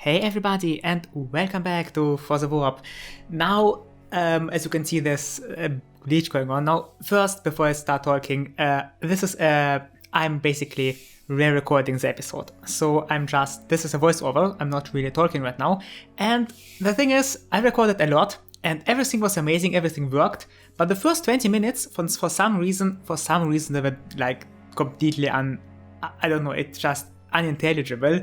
Hey everybody, and welcome back to For the Warp. Now, as you can see, there's a glitch going on. Now, first, before I start talking, I'm basically re-recording the episode. So this is a voiceover, I'm not really talking right now. And the thing is, I recorded a lot, and everything was amazing, everything worked. But the first 20 minutes, for some reason, they were like completely I don't know, it's just unintelligible.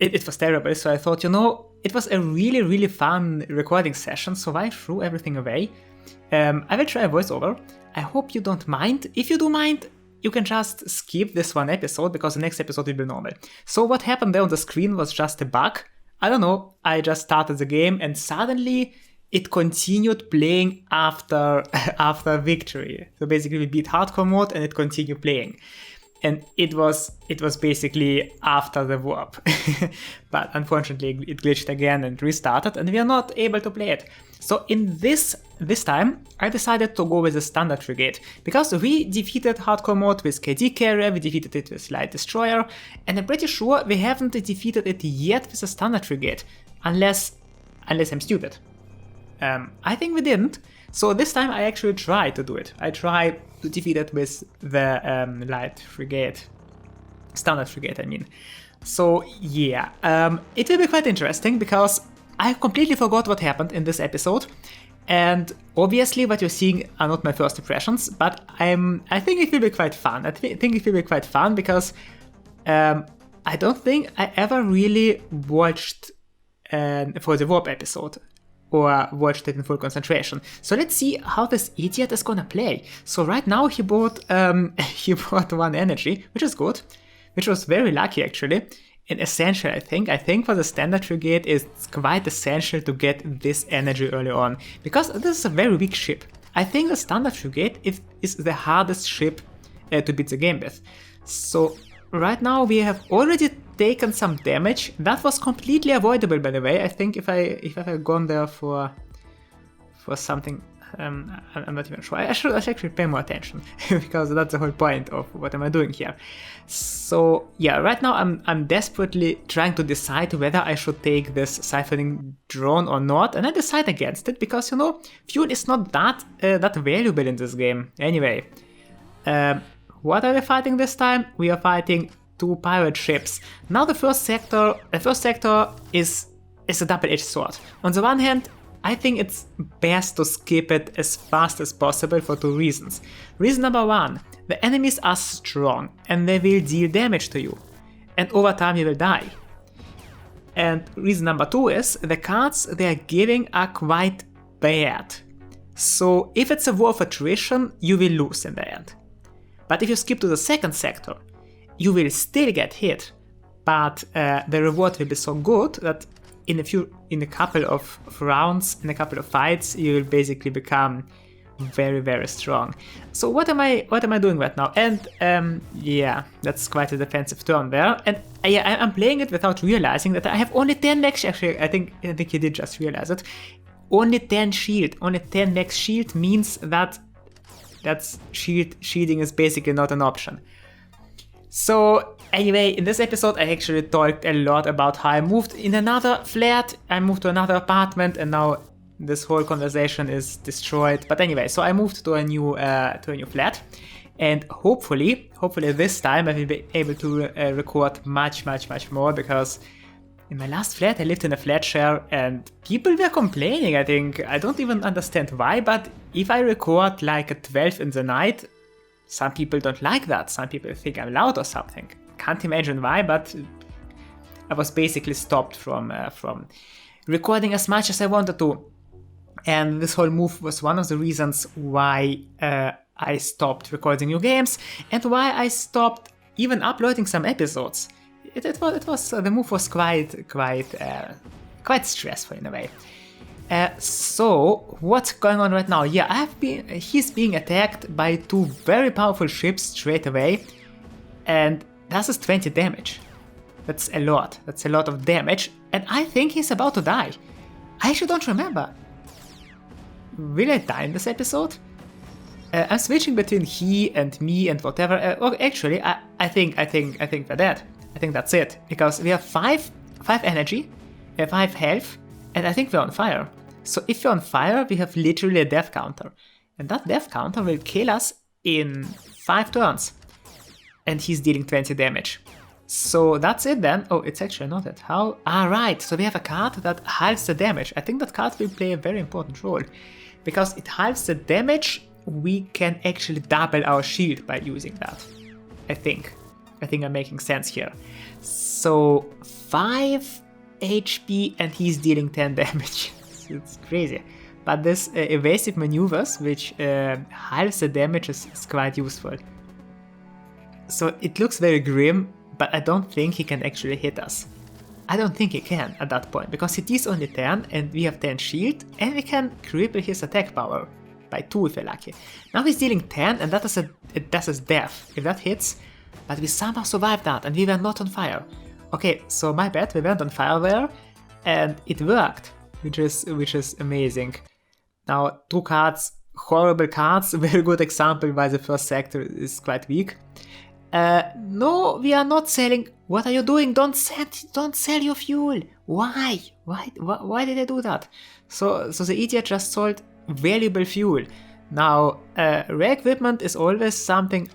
It was terrible, so I thought, it was a really, really fun recording session, so I threw everything away. I will try a voiceover. I hope you don't mind. If you do mind, you can just skip this one episode, because the next episode will be normal. So what happened there on the screen was just a bug. I don't know, I just started the game and suddenly it continued playing after victory. So basically we beat hardcore mode and it continued playing. And it was basically after the warp. But unfortunately it glitched again and restarted, and we are not able to play it. So in this time, I decided to go with the standard frigate, because we defeated hardcore mode with KD carrier, we defeated it with light destroyer, and I'm pretty sure we haven't defeated it yet with the standard frigate, unless I'm stupid. I think we didn't. So this time I actually tried to do it. I tried to defeat it with the light frigate, standard frigate I mean. So yeah, it will be quite interesting, because I completely forgot what happened in this episode. And obviously what you're seeing are not my first impressions, but I think it will be quite fun. I think it will be quite fun because I don't think I ever really watched For the Warp episode, or watched it in full concentration. So let's see how this idiot is gonna play. So right now he bought 1 energy, which is good, which was very lucky actually, and essential I think. I think for the standard frigate it's quite essential to get this energy early on, because this is a very weak ship. I think the standard frigate is the hardest ship to beat the game with. So right now we have already taken some damage. That was completely avoidable, by the way. I think if I had gone there for something, I'm not even sure. I should actually pay more attention because that's the whole point of what am I doing here. So yeah, right now I'm desperately trying to decide whether I should take this siphoning drone or not, and I decide against it because fuel is not that valuable in this game. Anyway, what are we fighting this time? We are fighting 2 pirate ships. Now the first sector is a double-edged sword. On the one hand, I think it's best to skip it as fast as possible for 2 reasons. Reason number 1, the enemies are strong and they will deal damage to you, and over time you will die. And reason number 2 is the cards they are giving are quite bad. So if it's a war of attrition, you will lose in the end. But if you skip to the second sector, you will still get hit, but the reward will be so good that in a couple of rounds, in a couple of fights, you will basically become very, very strong. So what am I doing right now? And yeah, that's quite a defensive turn there. And I'm playing it without realizing that I have only 10 legs. Actually, I think you did just realize it. Only 10 shield. Only 10 legs shield means that shielding is basically not an option. So anyway, in this episode I actually talked a lot about how I moved in another flat, I moved to another apartment, and now this whole conversation is destroyed. But anyway, so I moved to a new flat, and hopefully this time I will be able to record much more, because in my last flat I lived in a flat share and people were complaining. I think I don't even understand why, but if I record like at 12 in the night, some people don't like that. Some people think I'm loud or something. Can't imagine why, but I was basically stopped from recording as much as I wanted to. And this whole move was one of the reasons why I stopped recording new games, and why I stopped even uploading some episodes. The move was quite stressful in a way. So what's going on right now? Yeah, he's being attacked by 2 very powerful ships straight away, and that is 20 damage. That's a lot. That's a lot of damage, and I think he's about to die. I actually don't remember. Will I die in this episode? I'm switching between he and me and whatever. Or actually, I think we're dead. I think that's it, because we have five 5 energy, 5 health, and I think we're on fire. So if we're on fire, we have literally a death counter. And that death counter will kill us in 5 turns. And he's dealing 20 damage. So that's it then. Oh, it's actually not it. How? Right, so we have a card that halves the damage. I think that card will play a very important role. Because it halves the damage, we can actually double our shield by using that. I think I'm making sense here. So 5 HP and he's dealing 10 damage. It's crazy. But this evasive maneuvers, which halves the damage, is quite useful. So it looks very grim, but I don't think he can actually hit us. I don't think he can at that point, because it is only 10 and we have 10 shield, and we can cripple his attack power by 2 if we're lucky. Now he's dealing 10 and that is death if that hits, but we somehow survived that and we were not on fire. Okay, so my bad, we went on fire there and it worked, which is amazing. Now 2 cards, horrible cards, very good example why the first sector is quite weak. No, we are not selling. What are you doing? Don't sell your fuel. Why? Why did I do that? So the idiot just sold valuable fuel. Now, rare equipment is always something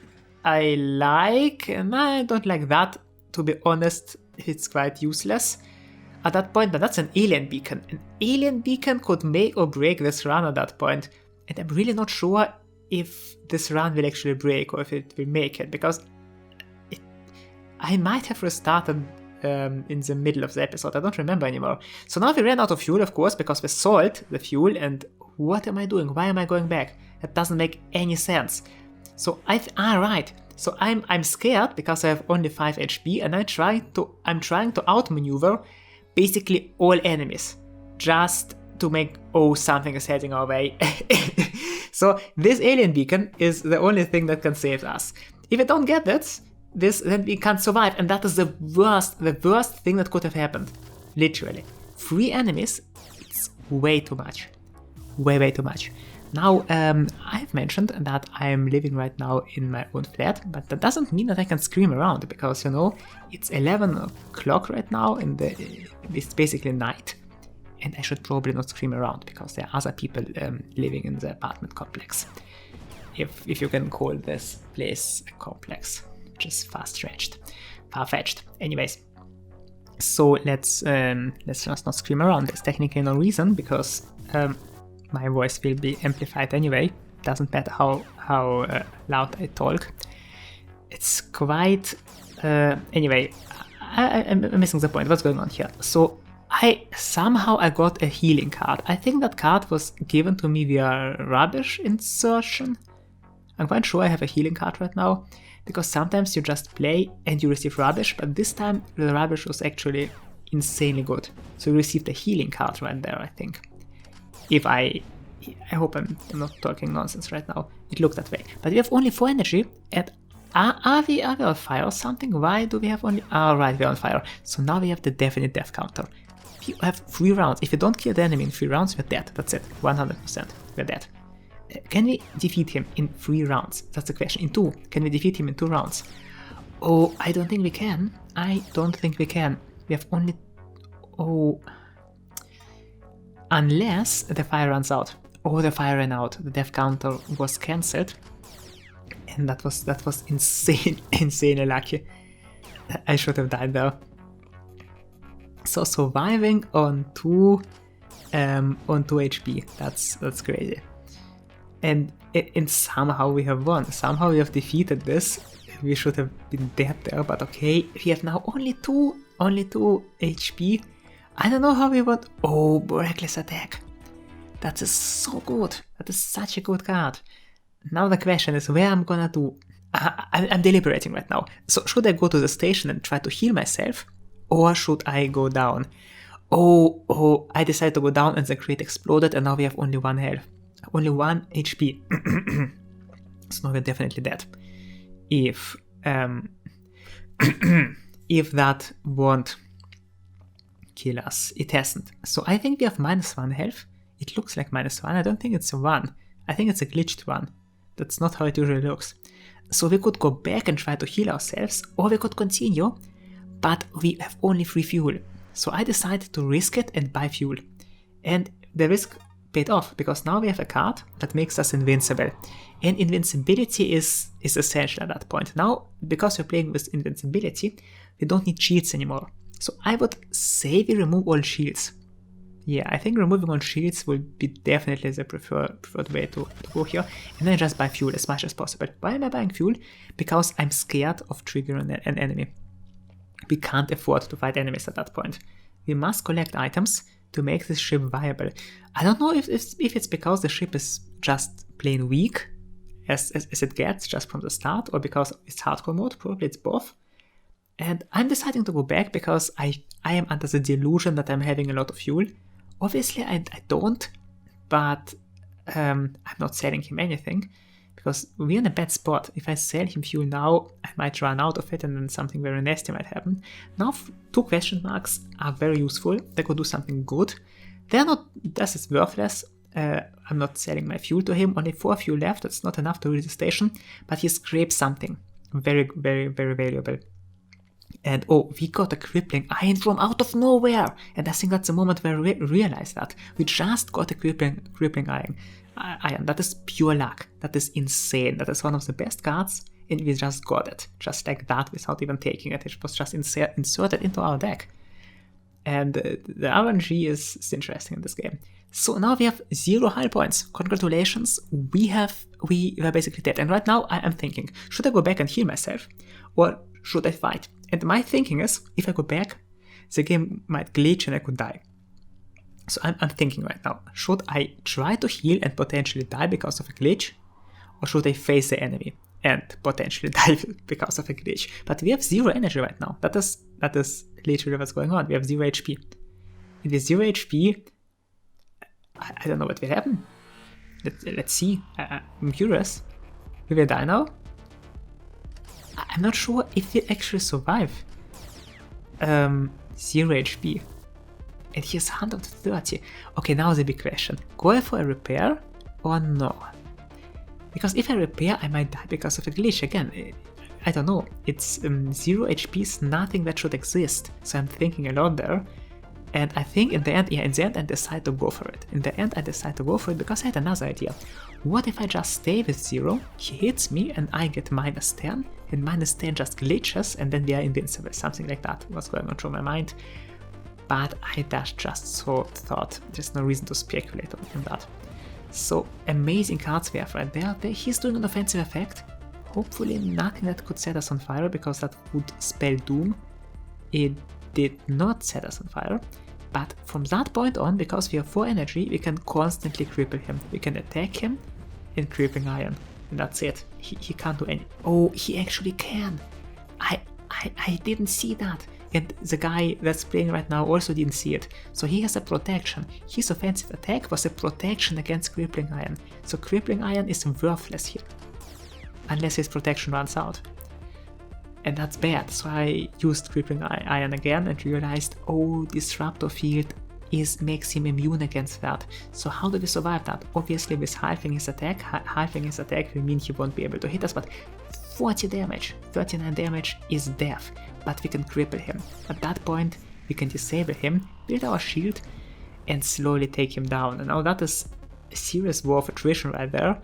I like, and I don't like that. To be honest, it's quite useless at that point, but that's an alien beacon. An alien beacon could make or break this run at that point, and I'm really not sure if this run will actually break or if it will make it, because I might have restarted in the middle of the episode, I don't remember anymore. So now we ran out of fuel, of course, because we sold the fuel, and what am I doing? Why am I going back? That doesn't make any sense. So right. So I'm scared because I have only 5 HP, and I'm trying to outmaneuver basically all enemies, just to make something is heading our way. So this alien beacon is the only thing that can save us. If I don't get this, then we can't survive, and that is the worst thing that could have happened. Literally. 3 enemies, it's way too much. Way too much. Now, I've mentioned that I'm living right now in my own flat, but that doesn't mean that I can scream around, because, it's 11 o'clock right now, and it's basically night, and I should probably not scream around, because there are other people living in the apartment complex. If you can call this place a complex. Just far-fetched. Anyways, so let's just not scream around. There's technically no reason, because my voice will be amplified anyway. Doesn't matter how loud I talk. It's quite anyway. I'm missing the point. What's going on here? So I got a healing card. I think that card was given to me via rubbish insertion. I'm quite sure I have a healing card right now, because sometimes you just play and you receive rubbish, but this time the rubbish was actually insanely good. So you received a healing card right there, I think. I hope I'm not talking nonsense right now. It looked that way. But we have only 4 energy, and are we on fire or something? Why do we have only... right, we're on fire. So now we have the definite death counter. We have 3 rounds. If you don't kill the enemy in 3 rounds, we're dead. That's it. 100%. We're dead. Can we defeat him in 3 rounds? That's the question. In 2. Can we defeat him in 2 rounds? Oh, I don't think we can. We have only... Unless the fire runs out. The fire ran out. The death counter was cancelled. And that was insanely lucky. I should have died though. So surviving on 2 HP. That's crazy. And somehow we have won. Somehow we have defeated this. We should have been dead there, but okay. We have now only 2 HP. I don't know how we won. Reckless attack. That is so good. That is such a good card. Now the question is where I'm gonna do. I'm deliberating right now. So should I go to the station and try to heal myself, or should I go down? I decided to go down, and the crate exploded, and now we have only 1 health. Only 1 HP. So now we're definitely dead. If that won't kill us. It hasn't. So I think we have -1 health. It looks like -1. I don't think it's a 1. I think it's a glitched 1. That's not how it usually looks. So we could go back and try to heal ourselves, or we could continue, but we have only 3 fuel. So I decided to risk it and buy fuel. And the risk paid off, because now we have a card that makes us invincible. And invincibility is essential at that point. Now, because we're playing with invincibility, we don't need shields anymore. So I would say we remove all shields. Yeah, I think removing all shields will be definitely the preferred way to go here. And then just buy fuel as much as possible. Why am I buying fuel? Because I'm scared of triggering an enemy. We can't afford to fight enemies at that point. We must collect items to make this ship viable. I don't know if it's because the ship is just plain weak as it gets just from the start, or because it's hardcore mode. Probably it's both. And I'm deciding to go back because I am under the delusion that I'm having a lot of fuel. Obviously I don't, but I'm not selling him anything because we're in a bad spot. If I sell him fuel now, I might run out of it and then something very nasty might happen. Now 2 question marks are very useful. They could do something good. They're not, this is worthless. I'm not selling my fuel to him. Only 4 fuel left. That's not enough to reach the station, but he scrapes something very, very, very valuable. And oh, we got a crippling iron from out of nowhere. And I think that's the moment where I realized that. We just got a crippling iron. That is pure luck. That is insane. That is one of the best cards. And we just got it. Just like that without even taking it. It was just inserted into our deck. And the RNG is interesting in this game. So now we have 0 hull points. Congratulations. We were basically dead. And right now I'm thinking, should I go back and heal myself? Or should I fight? And my thinking is, if I go back, the game might glitch and I could die. So I'm thinking right now, should I try to heal and potentially die because of a glitch? Or should I face the enemy and potentially die because of a glitch? But we have 0 energy right now. That is literally what's going on. We have 0 HP. And with 0 HP, I don't know what will happen. Let's see. I'm curious. We will die now? I'm not sure if we'll actually survive. 0 HP. And here's 130. Okay, now the big question. Go for a repair or no? Because if I repair, I might die because of a glitch. Again, I don't know. It's 0 HP is nothing that should exist. So I'm thinking a lot there. And I think in the end, I decide to go for it. In the end, I decide to go for it because I had another idea. What if I just stay with 0, he hits me and I get -10, and -10 just glitches and then we are invincible. Something like that was going on through my mind. But I just thought there's no reason to speculate on that. So amazing cards we have right there. He's doing an offensive effect. Hopefully nothing that could set us on fire because that would spell doom. It did not set us on fire. But from that point on, because we have 4 energy, we can constantly cripple him. We can attack him in crippling iron. And that's it. He can't do any. Oh, he actually can. I didn't see that. And the guy that's playing right now also didn't see it. So he has a protection. His offensive attack was a protection against crippling iron. So crippling iron is worthless here. Unless his protection runs out. And that's bad. So I used crippling iron again and realized, oh, disruptor field makes him immune against that. So how do we survive that? Obviously with halving his attack. Halving his attack will mean he won't be able to hit us, but 40 damage, 39 damage is death. But we can cripple him. At that point, we can disable him, build our shield, and slowly take him down. And now that is a serious war of attrition right there.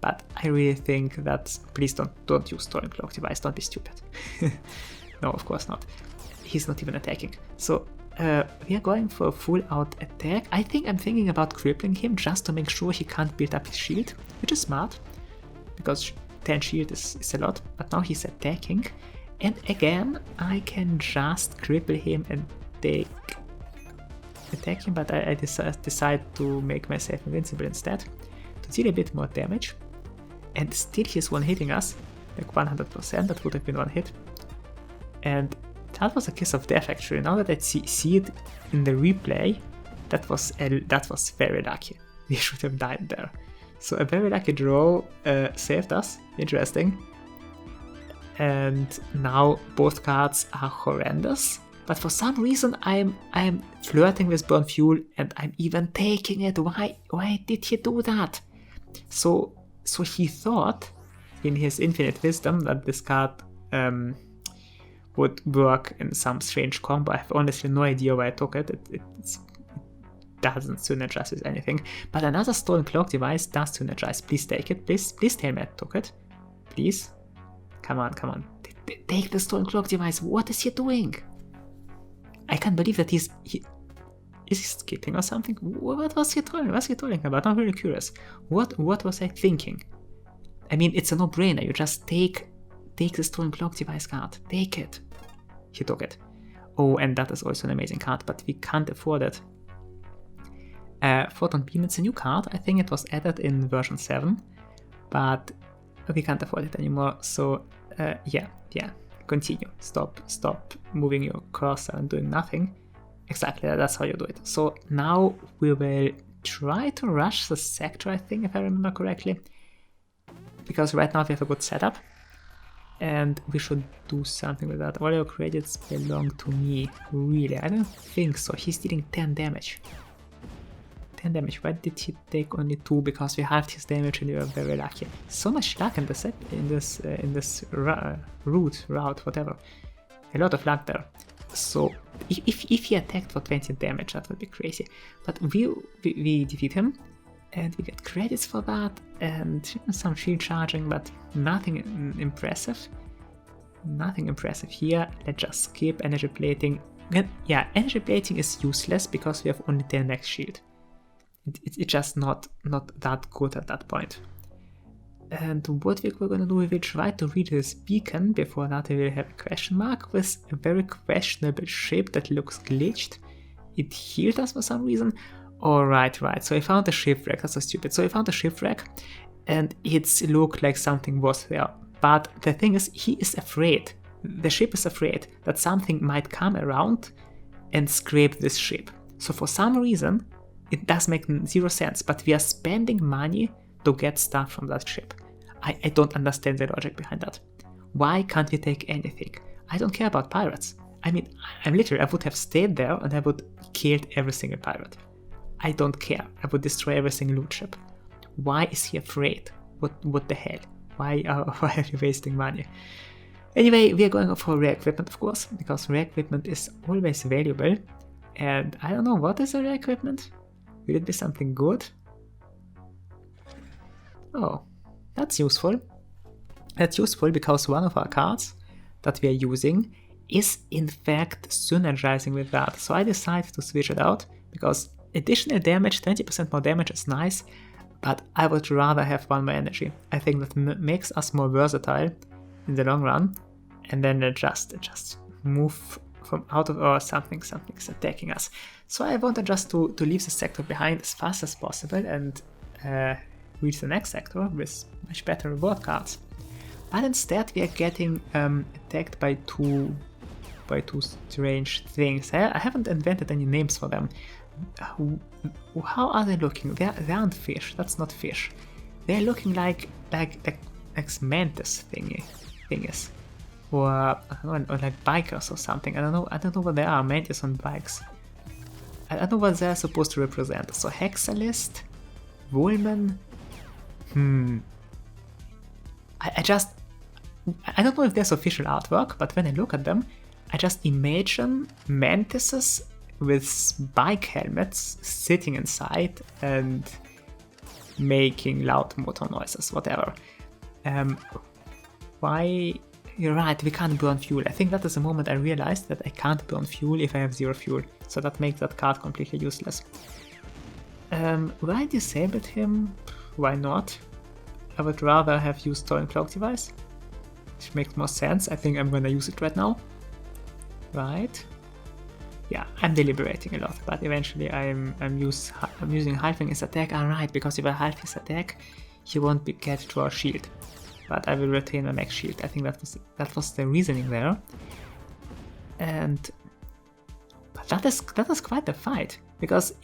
But I really think that, please don't use Stolen Cloak device, don't be stupid. No, of course not. He's not even attacking. So we are going for a full out attack. I think I'm thinking about crippling him just to make sure he can't build up his shield, which is smart, because 10 shield is a lot, but now he's attacking. And again, I can just cripple him and attack him, but I decide to make myself invincible instead, to deal a bit more damage. And still he's one-hitting us, like 100%, that would have been one hit. And that was a kiss of death actually. Now that I see it in the replay, that was very lucky. We should have died there. So a very lucky draw saved us, interesting. And now both cards are horrendous. But for some reason I'm flirting with burn fuel and I'm even taking it. Why did he do that? So he thought in his infinite wisdom that this card would work in some strange combo. I have honestly no idea why I took it. It doesn't synergize with anything. But another stolen clock device does synergize. Please take it. Please tell me I took it. Please. Come on. Take the stolen clock device. What is he doing? I can't believe that is he skipping or something? What was he doing? What's he talking about? I'm really curious. What was I thinking? I mean, it's a no-brainer. You just take the stolen clock device card. Take it. He took it. Oh, and that is also an amazing card, but we can't afford it. Photon Beam, it's a new card. I think it was added in version 7, but we can't afford it anymore. So, yeah. Continue. Stop moving your cursor and doing nothing. Exactly, that's how you do it. So now we will try to rush the sector, I think, if I remember correctly. Because right now we have a good setup. And we should do something with that. All your credits belong to me. Really? I don't think so. He's dealing 10 damage. 10 damage. Why did he take only 2? Because we halved his damage and we were very lucky. So much luck in this route, whatever. A lot of luck there. So if he attacked for 20 damage, that would be crazy. But we defeat him, and we get credits for that, and some shield charging, but nothing impressive. Nothing impressive here. Let's just skip energy plating. Yeah, energy plating is useless because we have only 10 max shield. It's just not that good at that point. And what we're gonna do, we will try to read his beacon. Before that we will have a question mark with a very questionable ship that looks glitched. It healed us for some reason. Alright, so I found a shipwreck. That's so stupid. So I found a shipwreck and it looked like something was there. But the thing is, he is afraid. The ship is afraid that something might come around and scrape this ship. So for some reason, it does make zero sense, but we are spending money to get stuff from that ship. I don't understand the logic behind that. Why can't we take anything? I don't care about pirates. I mean, I would have stayed there and I would killed every single pirate. I don't care. I would destroy every single loot ship. Why is he afraid? What the hell? Why are you wasting money? Anyway, we are going for rare equipment, of course, because rare equipment is always valuable. And I don't know, what is a rare equipment? Will it be something good? Oh, that's useful. That's useful because one of our cards that we are using is in fact synergizing with that. So I decided to switch it out because additional damage, 20% more damage is nice, but I would rather have one more energy. I think that makes us more versatile in the long run, and then just move from out of or something's attacking us. So I wanted just to leave the sector behind as fast as possible and reach the next sector with much better reward cards. But instead we are getting attacked by two strange things. I haven't invented any names for them. How are they looking? They aren't fish. That's not fish. They're looking like mantis thingies, or like bikers or something. I don't know what they are. Mantis on bikes. I don't know what they're supposed to represent. So Hexalist, Woolman. I don't know if there's official artwork, but when I look at them, I just imagine mantises with bike helmets sitting inside and making loud motor noises, whatever. Why? You're right, we can't burn fuel. I think that is the moment I realized that I can't burn fuel if I have 0 fuel, so that makes that card completely useless. Would I disabled him? Why not? I would rather have used Stolen Cloak Device, which makes more sense. I think I'm gonna use it right now. Right. Yeah, I'm deliberating a lot, but eventually I'm using halving his attack. Alright, because if I halve his attack, he won't get to our shield. But I will retain my max shield. I think that was the reasoning there. But that is quite a fight, because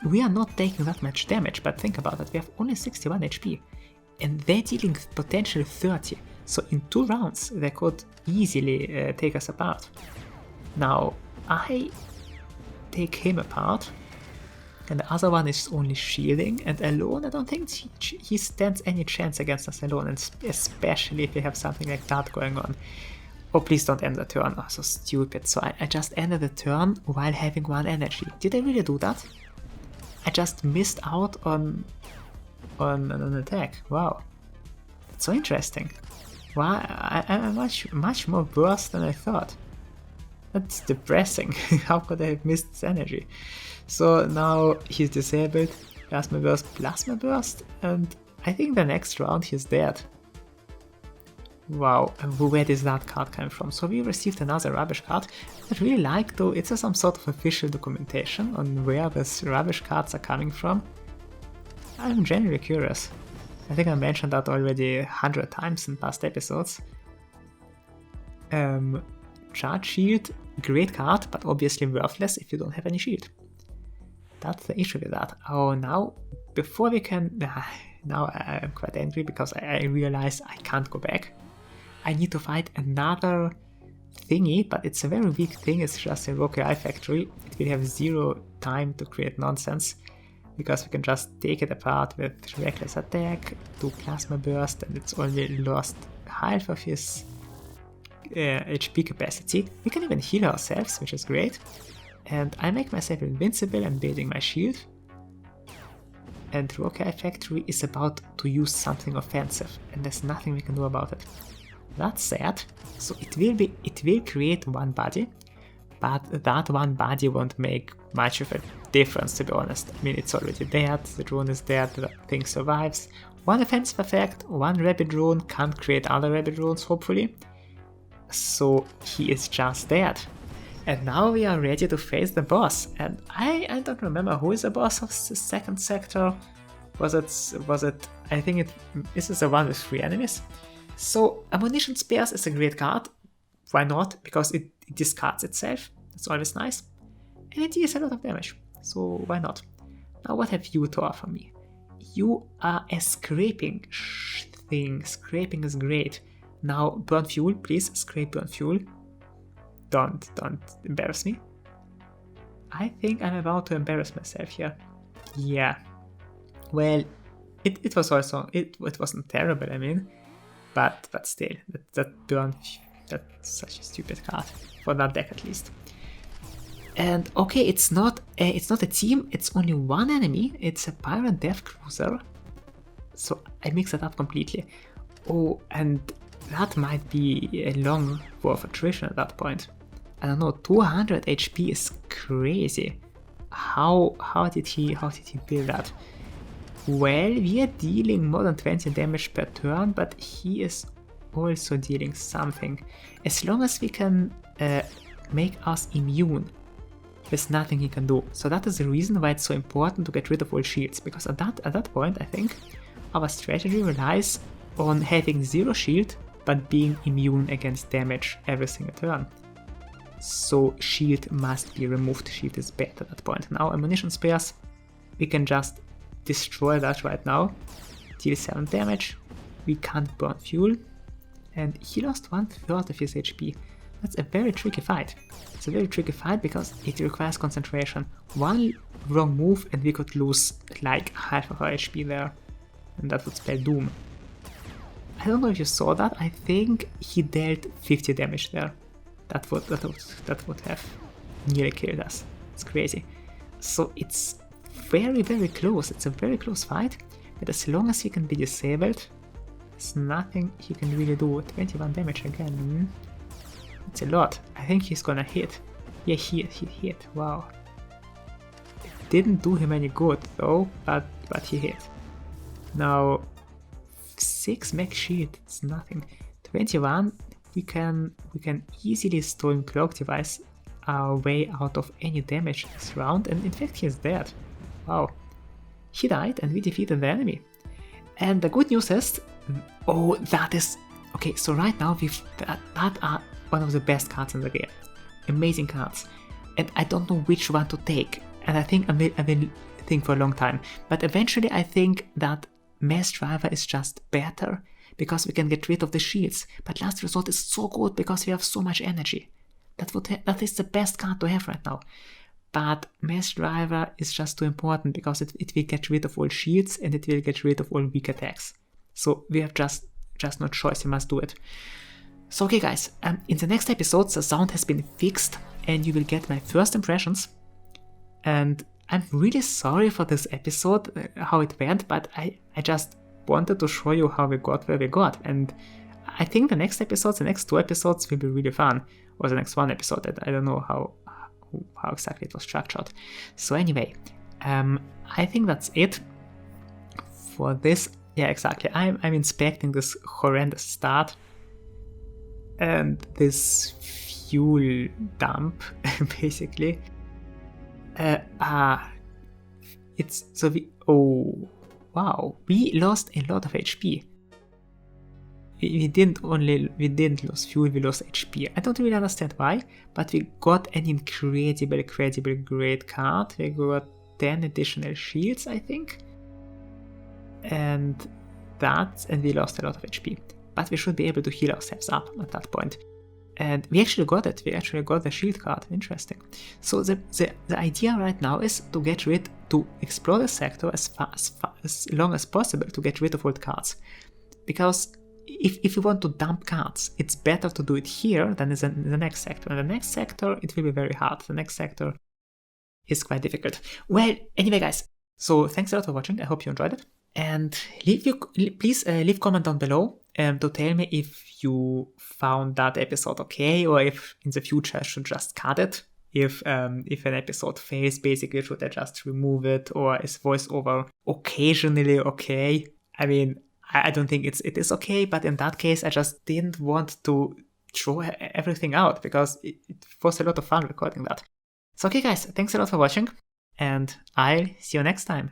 we are not taking that much damage, but think about it, we have only 61 HP, and they're dealing potentially 30, so in 2 rounds they could easily take us apart. Now, I take him apart, and the other one is only shielding, and alone I don't think he stands any chance against us alone, and especially if we have something like that going on. Oh, please don't end the turn. Oh, so stupid. So I just ended the turn while having 1 energy. Did I really do that? I just missed out on an attack. Wow. That's so interesting. Wow, I'm much more worse than I thought. That's depressing. How could I have missed this energy? So now he's disabled. Plasma burst, and I think the next round he's dead. Wow, where does that card come from? So we received another rubbish card. I really like, though, it's some sort of official documentation on where these rubbish cards are coming from. I'm genuinely curious. I think I mentioned that already 100 times in past episodes. Charge Shield, great card, but obviously worthless if you don't have any shield. That's the issue with that. Oh, now, before we can... Now I'm quite angry because I realize I can't go back. I need to fight another thingy, but it's a very weak thing. It's just a roguelike factory. It will have 0 time to create nonsense, because we can just take it apart with reckless attack, do plasma burst, and it's only lost half of his HP capacity. We can even heal ourselves, which is great. And I make myself invincible and building my shield. And roguelike factory is about to use something offensive, and there's nothing we can do about it. That's sad. So it will create 1 body, but that 1 body won't make much of a difference, to be honest. I mean, it's already dead, the drone is dead, the thing survives. 1 offensive effect, 1 rapid drone can't create other rapid drones, hopefully. So he is just dead. And now we are ready to face the boss. And I don't remember who is the boss of the second sector. Was it? I think this is the one with 3 enemies. So ammunition spares is a great card. Why not? Because it discards itself. That's always nice. And it deals a lot of damage. So why not? Now what have you to offer me? You are a scraping thing. Scraping is great. Now burn fuel, please. Scrape burn fuel. Don't embarrass me. I think I'm about to embarrass myself here. Yeah. Well, it was also it wasn't terrible, I mean, but still, that burn, that's such a stupid card for that deck at least. And okay, it's not a team. It's only 1 enemy. It's a pirate death cruiser. So I mixed it up completely. Oh, and that might be a long war of attrition at that point. I don't know. 200 HP is crazy. How did he build that? Well, we are dealing more than 20 damage per turn, but he is also dealing something. As long as we can make us immune, there's nothing he can do. So that is the reason why it's so important to get rid of all shields, because at that point I think our strategy relies on having 0 shield but being immune against damage every single turn. So shield must be removed. Shield is bad at that point. Now ammunition spares, we can just destroy that right now. Deal 7 damage. We can't burn fuel. And he lost 1/3 of his HP. That's a very tricky fight. It's a very tricky fight because it requires concentration. 1 wrong move and we could lose like half of our HP there. And that would spell doom. I don't know if you saw that. I think he dealt 50 damage there. That would have nearly killed us. It's crazy. So it's very, very close. It's a very close fight. But as long as he can be disabled, there's nothing he can really do. 21 damage again. It's a lot. I think he's gonna hit. Yeah, he hit. Wow. It didn't do him any good though, but he hit. Now 6 max shield. It's nothing. 21. We can easily Storm Cloak Device our way out of any damage this round, and in fact he is dead. Wow. He died and we defeated the enemy. And the good news is, oh, that is okay. So right now that are one of the best cards in the game. Amazing cards, and I don't know which one to take. And I think I will think for a long time. But eventually, I think that Mass Driver is just better, because we can get rid of the shields, but Last Resort is so good because we have so much energy. That is the best card to have right now. But Mass Driver is just too important because it will get rid of all shields and it will get rid of all weak attacks. So we have just no choice, we must do it. So okay guys, in the next episode the sound has been fixed and you will get my first impressions. And I'm really sorry for this episode, how it went, but I just wanted to show you how we got where we got. And I think the next episodes, the next 2 episodes will be really fun. Or the next 1 episode, I don't know how exactly it was structured. So anyway, I think that's it for this. Yeah, exactly. I'm inspecting this horrendous start and this fuel dump, basically. It's so oh wow, we lost a lot of HP. We didn't lose fuel, we lost HP. I don't really understand why, but we got an incredible great card. We got 10 additional shields, I think. And we lost a lot of HP. But we should be able to heal ourselves up at that point. And we actually got it. We actually got the shield card. Interesting. So the idea right now is to explore the sector as long as possible to get rid of old cards. Because if you want to dump cards, it's better to do it here than in the next sector. In the next sector, it will be very hard. The next sector is quite difficult. Well, anyway, guys. So thanks a lot for watching. I hope you enjoyed it. And please leave comment down below to tell me if you found that episode okay, or if in the future I should just cut it. If an episode fails, basically, should I just remove it, or is voiceover occasionally okay? I mean, I don't think it is okay, but in that case, I just didn't want to throw everything out because it was a lot of fun recording that. So okay, guys, thanks a lot for watching, and I'll see you next time.